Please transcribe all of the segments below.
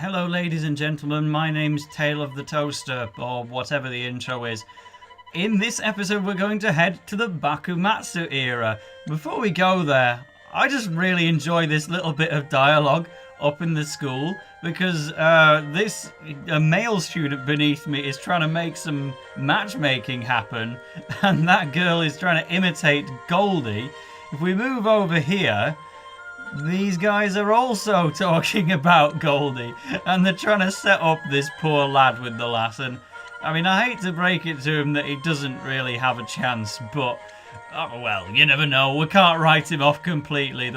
Hello ladies and gentlemen, my name's TaleOfTheToaster, or whatever the intro is. In this episode we're going to head to the Bakumatsu era. Before we go there, I just really enjoy this little bit of dialogue up in the school, because a male student beneath me is trying to make some matchmaking happen, and that girl is trying to imitate Goldie. If we move over here, these guys are also talking about Goldie, and they're trying to set up this poor lad with the lass. And I mean, I hate to break it to him that he doesn't really have a chance, but oh, well, you never know. We can't write him off completely.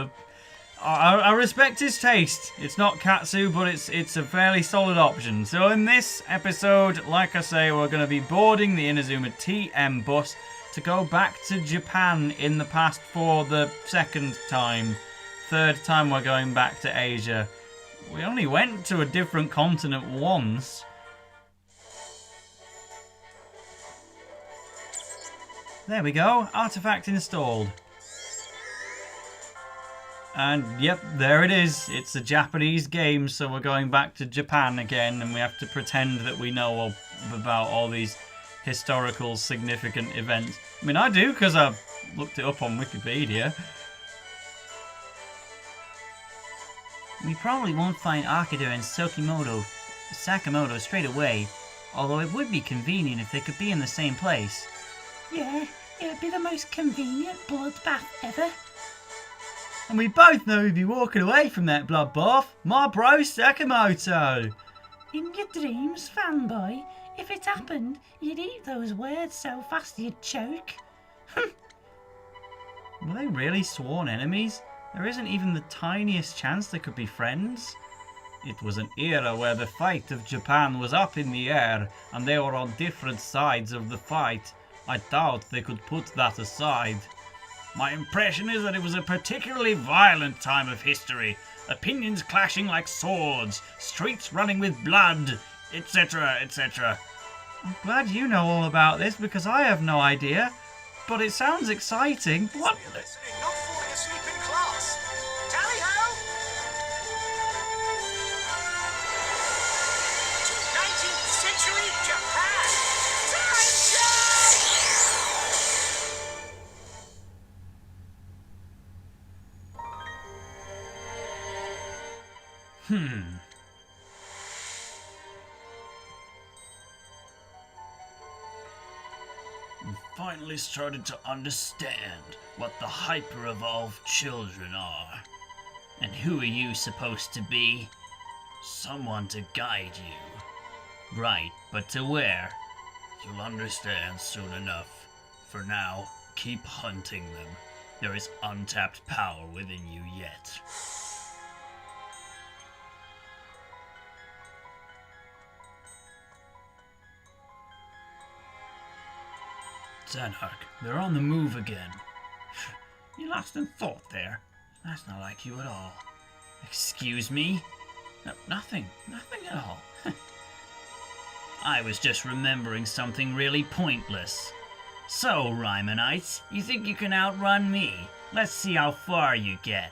I respect his taste. It's not Katsu, but it's a fairly solid option. So in this episode, like I say, we're going to be boarding the Inazuma TM bus to go back to Japan in the past for the second time. Third time we're going back to Asia. We only went to a different continent once. There we go, artifact installed. And yep, there it is. It's a Japanese game, so we're going back to Japan again, and we have to pretend that we know about all these historical significant events. I mean, I do, because I looked it up on Wikipedia. We probably won't find Okita and Sakamoto straight away, although it would be convenient if they could be in the same place. Yeah, it'd be the most convenient bloodbath ever. And we both know who'd be walking away from that bloodbath. My bro Sakamoto. In your dreams, fanboy, if it happened, you'd eat those words so fast you'd choke. Were they really sworn enemies? There isn't even the tiniest chance they could be friends. It was an era where the fate of Japan was up in the air, and they were on different sides of the fight. I doubt they could put that aside. My impression is that it was a particularly violent time of history. Opinions clashing like swords, streets running with blood, etc., etc. I'm glad you know all about this, because I have no idea. But it sounds exciting. What? Not falling asleep in class. Tally-ho! To 19th century Japan. Finally started to understand what the hyper-evolved children are. And who are you supposed to be? Someone to guide you. Right, but to where? You'll understand soon enough. For now, keep hunting them. There is untapped power within you yet. Zanark, they're on the move again. You lost in thought there. That's not like you at all. Excuse me? No, nothing at all. I was just remembering something really pointless. So, Rymanites, you think you can outrun me? Let's see how far you get.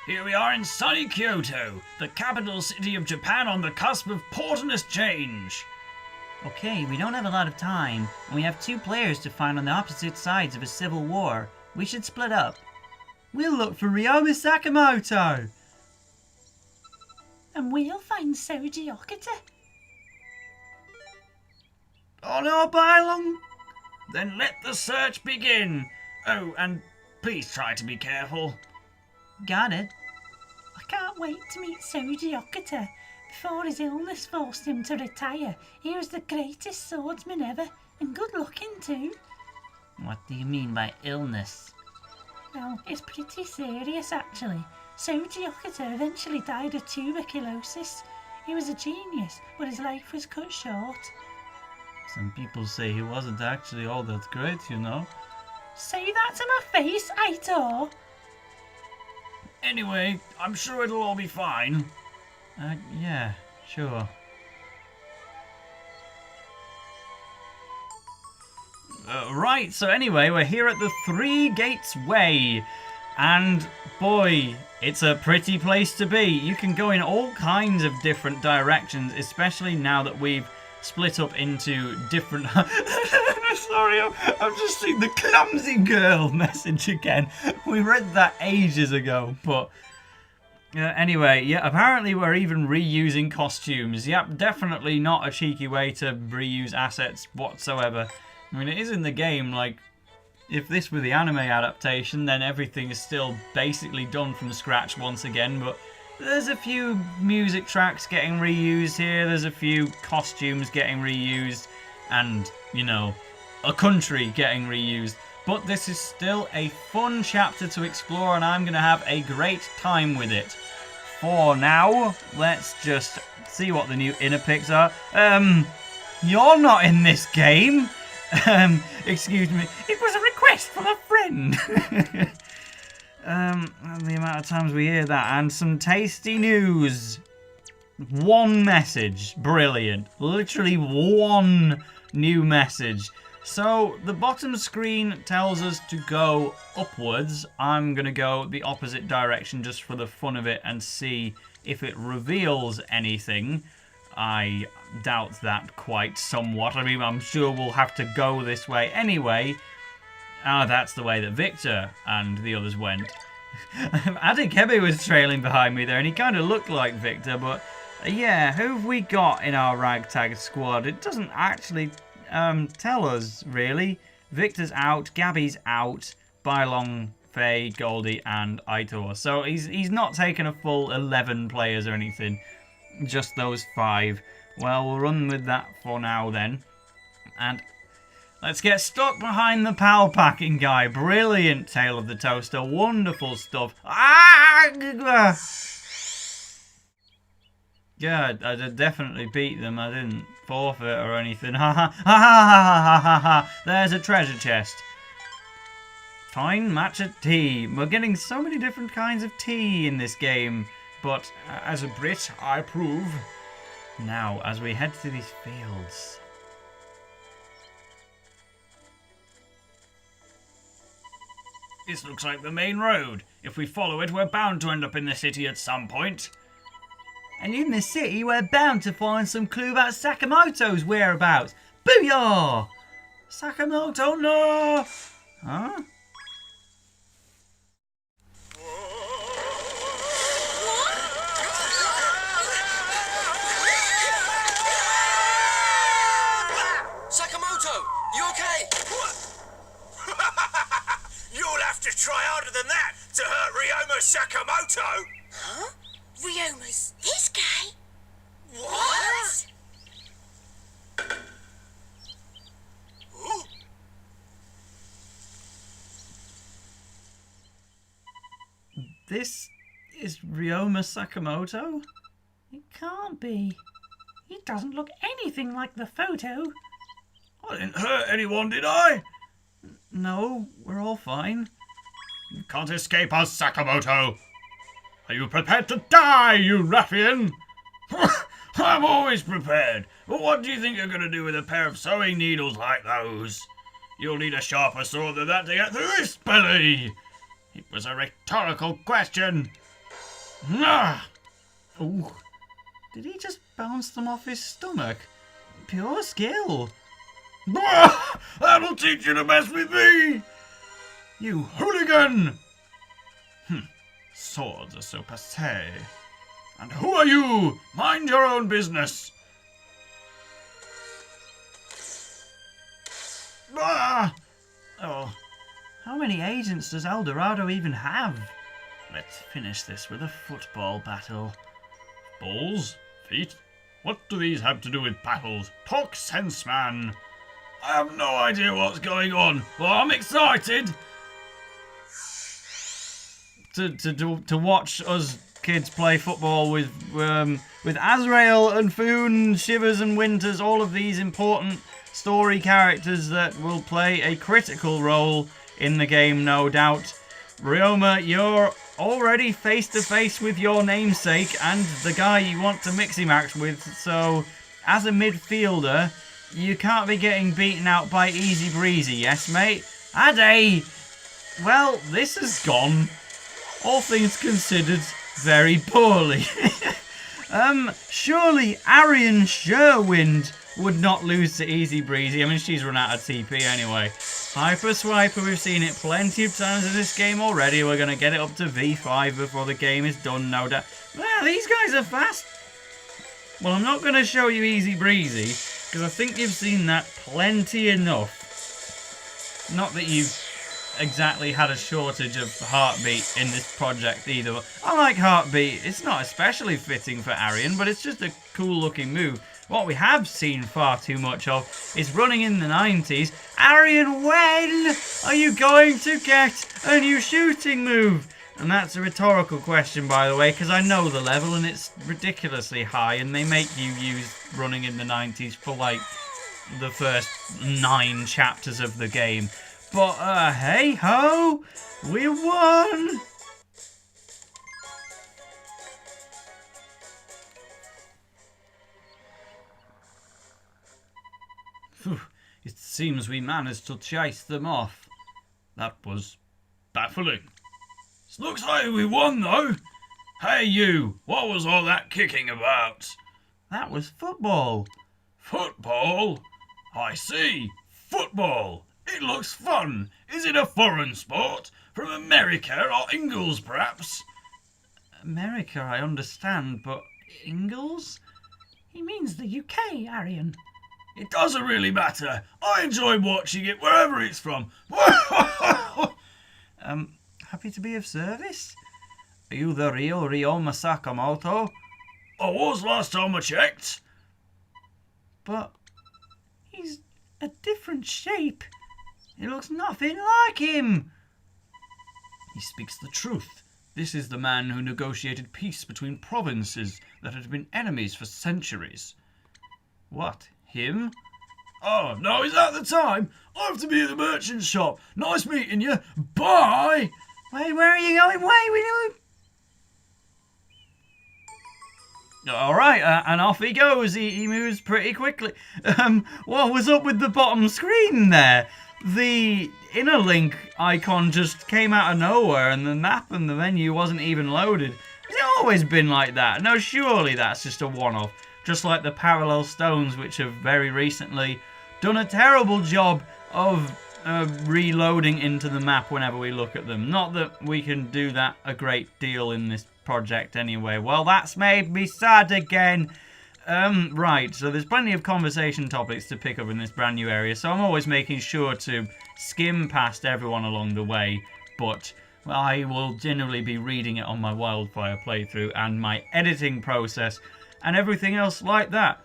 Here we are in sunny Kyoto, the capital city of Japan on the cusp of portentous change. Okay, we don't have a lot of time, and we have two players to find on the opposite sides of a civil war. We should split up. We'll look for Ryoma Sakamoto. And we'll find Soji Okita. On our bylong? Then let the search begin. Oh, and please try to be careful. Got it. I can't wait to meet Soji Okita. Before his illness forced him to retire, he was the greatest swordsman ever, and good looking too. What do you mean by illness? Well, it's pretty serious actually. Soji Okita eventually died of tuberculosis. He was a genius, but his life was cut short. Some people say he wasn't actually all that great, you know. Say that to my face, Aito! Anyway, I'm sure it'll all be fine. Yeah, sure. Right, so anyway, we're here at the Three Gates Way. And boy, it's a pretty place to be. You can go in all kinds of different directions, especially now that we've split up into different... Sorry, I've just seen the clumsy girl message again. We read that ages ago, but... anyway, yeah, apparently we're even reusing costumes. Yep, definitely not a cheeky way to reuse assets whatsoever. I mean, it is in the game, like, if this were the anime adaptation, then everything is still basically done from scratch once again, but there's a few music tracks getting reused here, there's a few costumes getting reused, and, you know, a country getting reused. But this is still a fun chapter to explore, and I'm going to have a great time with it. For now, let's just see what the new inner picks are. You're not in this game. Excuse me. It was a request from a friend. The amount of times we hear that, and some tasty news. One message. Brilliant. Literally one new message. So, the bottom screen tells us to go upwards. I'm going to go the opposite direction just for the fun of it and see if it reveals anything. I doubt that quite somewhat. I mean, I'm sure we'll have to go this way anyway. Ah, that's the way that Victor and the others went. Adekebe was trailing behind me there, and he kind of looked like Victor, but yeah, who have we got in our ragtag squad? It doesn't actually tell us, really. Victor's out, Gabby's out, Bylong, Faye, Goldie, and Aitor. So he's not taken a full 11 players or anything. Just those 5. Well, we'll run with that for now then. And let's get stuck behind the pal packing guy. Brilliant, Tale of the Toaster. Wonderful stuff. Yeah, I definitely beat them. I didn't forfeit or anything. Ha ha ha ha ha ha ha. There's a treasure chest. Fine matcha tea. We're getting so many different kinds of tea in this game. But as a Brit, I approve. Now, as we head to these fields. This looks like the main road. If we follow it, we're bound to end up in the city at some point. And in the city, we're bound to find some clue about Sakamoto's whereabouts. Booyah! Sakamoto, no! Huh? Sakamoto, you okay? You'll have to try harder than that to hurt Ryoma Sakamoto. Huh? Ryoma's this guy? What? Ooh. This is Ryoma Sakamoto? It can't be. He doesn't look anything like the photo. I didn't hurt anyone, did I? No, we're all fine. You can't escape us, Sakamoto. Are you prepared to die, you ruffian? I'm always prepared. But what do you think you're going to do with a pair of sewing needles like those? You'll need a sharper sword than that to get through this belly. It was a rhetorical question. Ah! Ooh. Did he just bounce them off his stomach? Pure skill. Ah! That'll teach you to mess with me! You hooligan! Swords are so passé. And who are you? Mind your own business. Ah! Oh, how many agents does El Dorado even have? Let's finish this with a football battle. Balls? Feet? What do these have to do with battles? Talk sense, man. I have no idea what's going on, but I'm excited. To watch us kids play football with Azrael and Foon, Shivers and Winters, all of these important story characters that will play a critical role in the game, no doubt. Ryoma, you're already face to face with your namesake and the guy you want to mixy match with, so as a midfielder, you can't be getting beaten out by Easy Breezy, yes mate? Ade! Well, this has gone, all things considered, very poorly. Surely Arian Sherwind would not lose to Easy Breezy. I mean, she's run out of TP anyway. Hyper Swiper, we've seen it plenty of times in this game already. We're going to get it up to V5 before the game is done, no doubt. Wow, these guys are fast. Well, I'm not going to show you Easy Breezy, because I think you've seen that plenty enough. Not that you've exactly had a shortage of Heartbeat in this project either. I like Heartbeat. It's not especially fitting for Arian, but it's just a cool looking move. What we have seen far too much of is running in the 90s. Arian, when are you going to get a new shooting move? And that's a rhetorical question, by the way, because I know the level and it's ridiculously high, and they make you use running in the 90s for like the first 9 chapters of the game. But hey ho, we won! Phew, it seems we managed to chase them off. That was baffling. Looks like we won though. Hey you, what was all that kicking about? That was football. Football? I see. Football. It looks fun. Is it a foreign sport? From America or Ingles, perhaps? America, I understand, but Ingles? He means the UK, Arian. It doesn't really matter. I enjoy watching it wherever it's from. Happy to be of service? Are you the real Ryoma Sakamoto? I was last time I checked. But He's a different shape. it looks nothing like him. He speaks the truth. This is the man who negotiated peace between provinces that had been enemies for centuries. What, him? Oh, no, is that the time? I have to be at the merchant shop. Nice meeting you. Bye! Wait, where are you going? Wait, we know. Alright, and off he goes. He moves pretty quickly. What was up with the bottom screen there? The inner link icon just came out of nowhere and the map and the menu wasn't even loaded. Has it always been like that? No, surely that's just a one-off. Just like the parallel stones, which have very recently done a terrible job of reloading into the map whenever we look at them. Not that we can do that a great deal in this project anyway. Well, that's made me sad again. Right, so there's plenty of conversation topics to pick up in this brand new area, so I'm always making sure to skim past everyone along the way, but I will generally be reading it on my Wildfire playthrough and my editing process and everything else like that.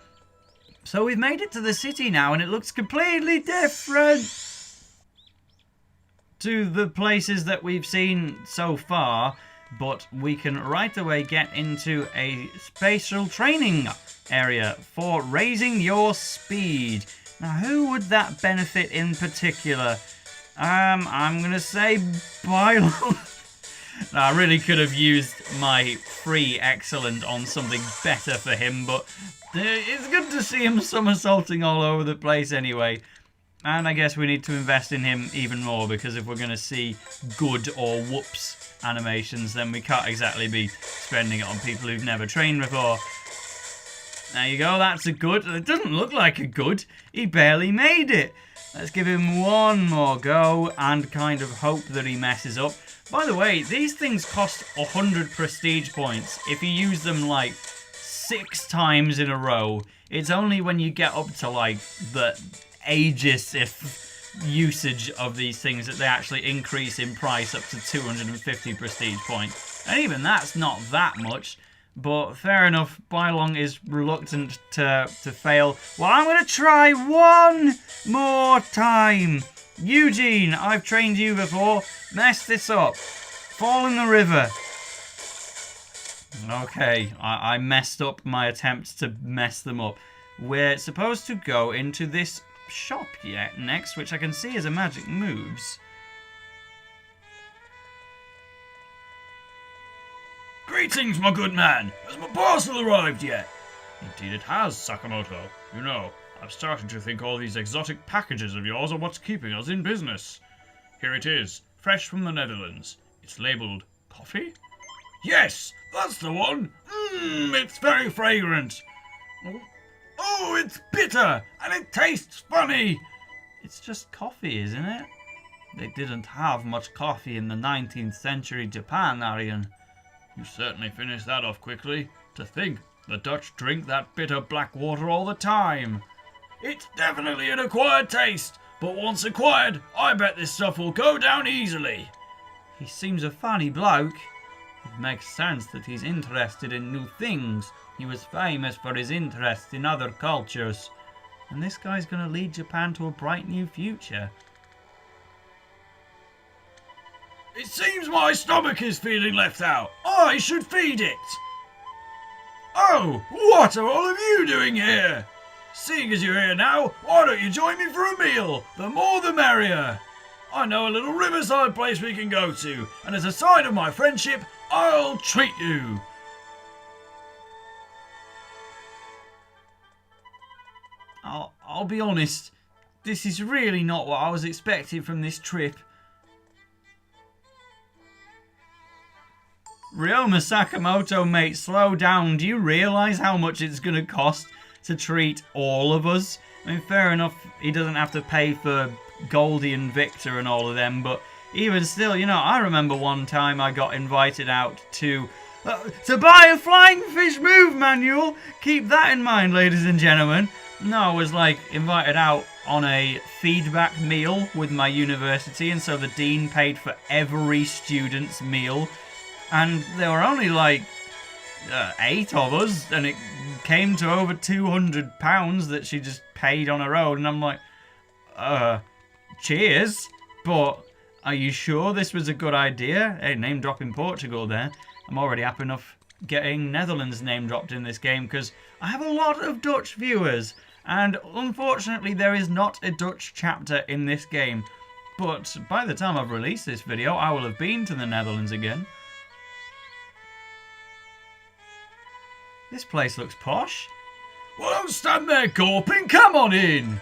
So we've made it to the city now, and it looks completely different to the places that we've seen so far, but we can right away get into a spatial training area for raising your speed. Now, who would that benefit in particular? I'm gonna say Bylon. Now, I really could have used my free excellent on something better for him, but it's good to see him somersaulting all over the place anyway. And I guess we need to invest in him even more, because if we're going to see good or whoops animations, then we can't exactly be spending it on people who've never trained before. There you go, that's a good. It doesn't look like a good. He barely made it. Let's give him one more go and kind of hope that he messes up. By the way, these things cost 100 prestige points if you use them like 6 times in a row. It's only when you get up to like the aegis if usage of these things that they actually increase in price up to 250 prestige points. And even that's not that much. But fair enough, Bylong is reluctant to fail. Well, I'm going to try one more time. Eugene, I've trained you before. Mess this up. Fall in the river. Okay, I messed up my attempt to mess them up. We're supposed to go into this shop yet next, which I can see as a magic moves. Greetings, my good man. Has my parcel arrived yet? Indeed it has, Sakamoto. You know, I'm starting to think all these exotic packages of yours are what's keeping us in business. Here it is, fresh from the Netherlands. It's labelled coffee? Yes, that's the one. It's very fragrant. Oh, it's bitter, and it tastes funny. It's just coffee, isn't it? They didn't have much coffee in the 19th century Japan, Aryan. You certainly finished that off quickly. To think, the Dutch drink that bitter black water all the time. It's definitely an acquired taste, but once acquired, I bet this stuff will go down easily. He seems a funny bloke. It makes sense that he's interested in new things. He was famous for his interest in other cultures. And this guy's going to lead Japan to a bright new future. It seems my stomach is feeling left out. I should feed it. Oh, what are all of you doing here? Seeing as you're here now, why don't you join me for a meal? The more the merrier. I know a little riverside place we can go to, and as a sign of my friendship, I'll treat you. I'll be honest, this is really not what I was expecting from this trip. Ryoma Sakamoto, mate, slow down. Do you realise how much it's going to cost to treat all of us? I mean, fair enough, he doesn't have to pay for Goldie and Victor and all of them, but even still, you know, I remember one time I got invited out to buy a flying fish move manual. Keep that in mind, ladies and gentlemen. No, I was like invited out on a feedback meal with my university, and so the dean paid for every student's meal. And there were only like 8 of us, and it came to over £200 that she just paid on her own. And I'm like, cheers, but are you sure this was a good idea? Hey, name dropping Portugal there. I'm already happy enough getting Netherlands name dropped in this game because I have a lot of Dutch viewers, and unfortunately there is not a Dutch chapter in this game. But by the time I've released this video, I will have been to the Netherlands again. This place looks posh. Well, don't stand there gawping, come on in.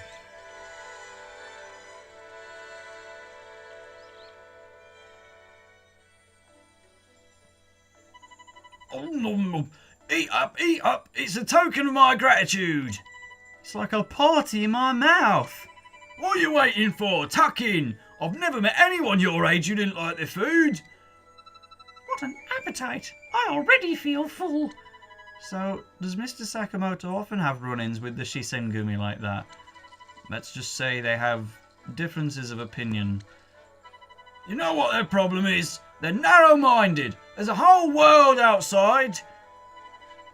Oh, no. Eat up, it's a token of my gratitude. It's like a party in my mouth. What are you waiting for? Tuck in. I've never met anyone your age who didn't like their food. What an appetite. I already feel full. So, does Mr. Sakamoto often have run-ins with the Shinsengumi like that? Let's just say they have differences of opinion. You know what their problem is? They're narrow-minded. There's a whole world outside.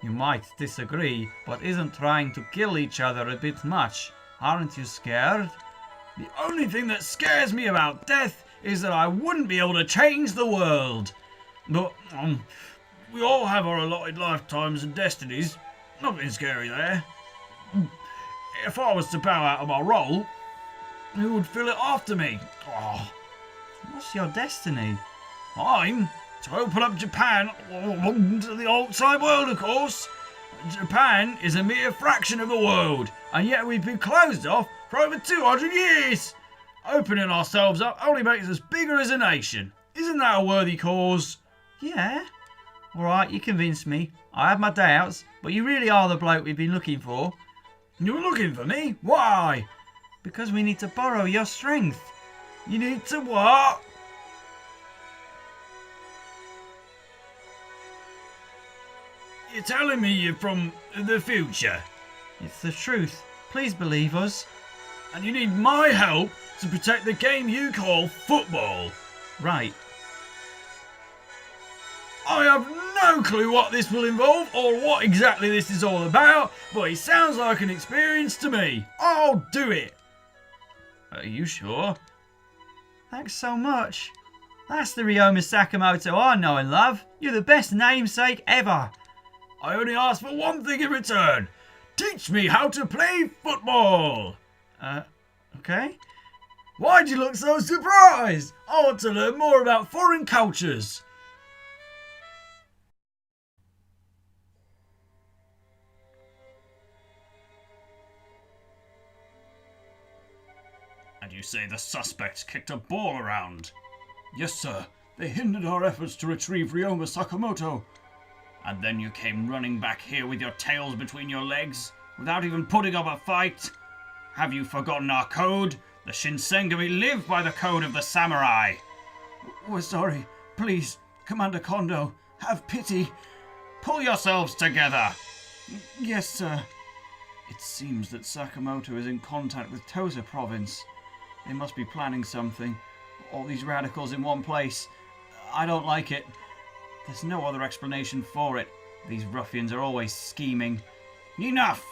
You might disagree, but isn't trying to kill each other a bit much? Aren't you scared? The only thing that scares me about death is that I wouldn't be able to change the world. But, we all have our allotted lifetimes and destinies. Nothing scary there. If I was to bow out of my role, who would fill it after me? Oh. What's your destiny? I'm to open up Japan to the outside world, of course. Japan is a mere fraction of the world, and yet we've been closed off for over 200 years. Opening ourselves up only makes us bigger as a nation. Isn't that a worthy cause? Yeah. Alright, you convinced me. I have my doubts, but you really are the bloke we've been looking for. You're looking for me? Why? Because we need to borrow your strength. You need to what? You're telling me you're from the future? It's the truth. Please believe us. And you need my help to protect the game you call football? Right. I have no clue what this will involve or what exactly this is all about, but it sounds like an experience to me. I'll do it. Are you sure? Thanks so much. That's the Ryoma Sakamoto I know and love. You're the best namesake ever. I only ask for one thing in return. Teach me how to play football. Okay. Why do you look so surprised? I want to learn more about foreign cultures. You say the suspects kicked a ball around. Yes, sir. They hindered our efforts to retrieve Ryoma Sakamoto. And then you came running back here with your tails between your legs, without even putting up a fight? Have you forgotten our code? The Shinsengumi live by the code of the samurai. We're sorry. Please, Commander Kondo, have pity. Pull yourselves together. Yes, sir. It seems that Sakamoto is in contact with Tosa Province. They must be planning something. All these radicals in one place. I don't like it. There's no other explanation for it. These ruffians are always scheming. Enough!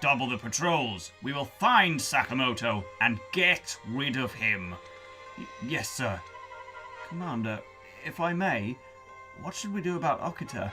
Double the patrols. We will find Sakamoto and get rid of him. Yes, sir. Commander, if I may, what should we do about Okita?